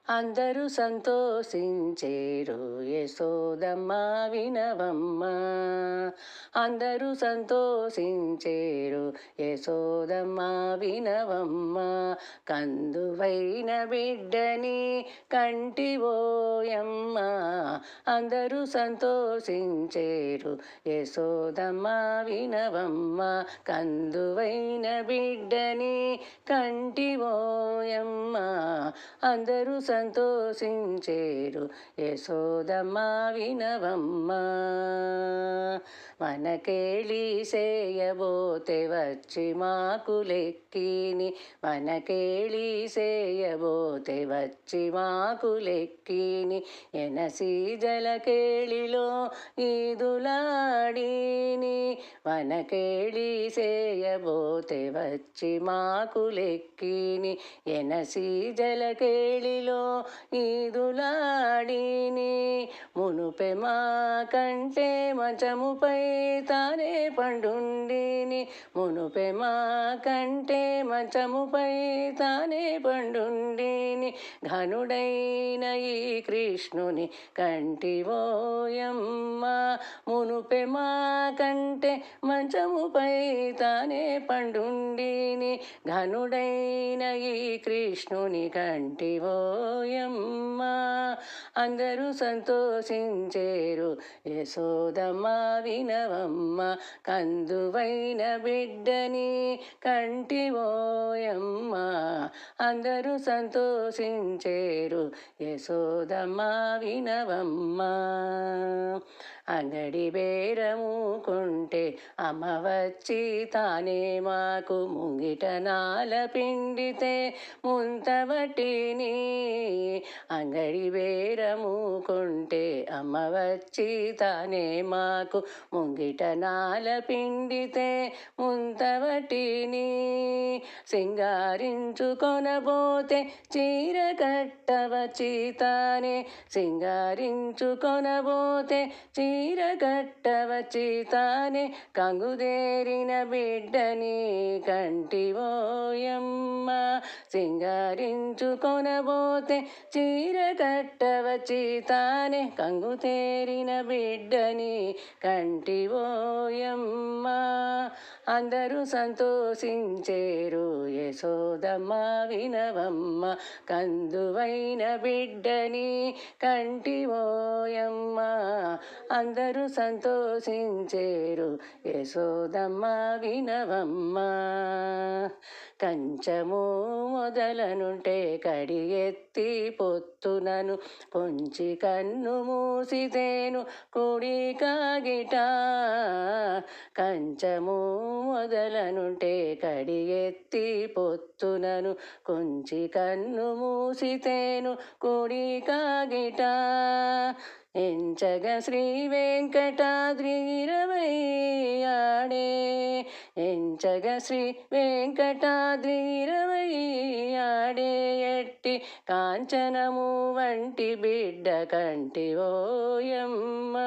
అందరూ సంతోషించేరు యశోదమ్మ వినవమ్మ. అందరూ సంతోషించేరు యశోదమ్మ వినవమ్మ. కందువైన బిడ్డని కంటివోయమ్మ. అందరూ సంతోషించేరు యశోదమ్మ వినవమ్మ. కందువైన బిడ్డని కంటివోయమ్మ. అందరూ సంతోషించేరు యశోదమ్మ వినవమ్మ. మనకేళి చేయబోతే వచ్చి మాకులెక్కిని. మనకేళి చేయబోతే వచ్చి మాకులెక్కిని. ఎనసి జలకేళిలో ఈదులాడిని. మనకేళి చేయబోతే వచ్చి మాకులెక్కిని. ఎనసి జలకేళిలో ఈదులాడిని. మునుపె మా కంటే మంచముపై తానే పండుండిని. మునుపె మా కంటే మంచముపై తానే పండుండిని. ఘనుడైన ఈ కృష్ణుని కంటివోయమ్మ. మునుపె మా కంటే మంచముపై తానే పండుండిని. ఘనుడైన ఈ కృష్ణుని కంటివోయమ్మ. అందరూ సంతోషించేరు యశోదమ్మ వినవమ్మ. కందువైన బిడ్డని కంటివోయమ్మ. అందరూ సంతోషించేరు యశోదమ్మ వినవమ్మ. అంగడి బేరము కొంటే అమ్మ వచ్చి తానే మాకు ముంగిట నాల పిండితే ముంతవటిని. అంగడి బేరము కొంటే అమ్మ వచ్చి తానే మాకు ముంగిట నాల పిండితే ముంతవటిని. సింగారించుకొనబోతే చీర కట్టవచి తానే. సింగారించుకొనబోతే చీర కట్టవచి తానే. కంగుదేరిన బిడ్డని కంటివోయమ్మ. సింగారించుకొనబోతే చీర కట్టవచి తానే. కంగుతేరిన బిడ్డని కంటివోయమ్మ. అందరూ సంతోషించేరు యశోదమ్మ వినవమ్మ. కందువైన బిడ్డని కంటివోయమ్మ. అందరూ సంతోషించేరు యశోదమ్మ వినవమ్మ. కంచము మొదలనుంటే కడియెత్తి పొత్తునను పొంచి కన్ను మూసితేను కుడి కాగిట. కంచము మొదలనుంటే కడియెత్తి పొత్తునను కొంచి కన్ను మూసితేను కుడి కాగిట. ఎంచగ శ్రీ వెంకటాద్రి 20 ఆడే. ఎంచగ శ్రీ వెంకటాద్రి 20 ఆడే. ఎట్టి కాంచనము వంటి బిడ్డ కంటివోయమ్మ.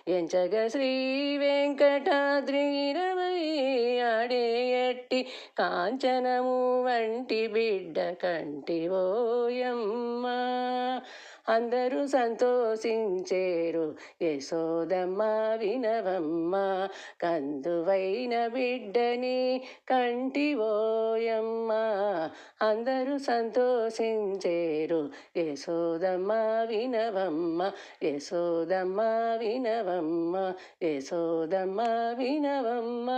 ఎంచగ శ్రీ వెంకటాద్రి 20 ఆడే. ఎట్టి కాంచనము వంటి బిడ్డ కంటివోయమ్మ. అందరూ సంతోషించేరు యశోదమ్మ వినవమ్మ. కందువైన బిడ్డని కంటివోయమ్మ. అందరూ సంతోషించేరు యశోదమ్మ వినవమ్మ. యశోదమ్మ వినవమ్మ. యశోదమ్మ వినవమ్మ.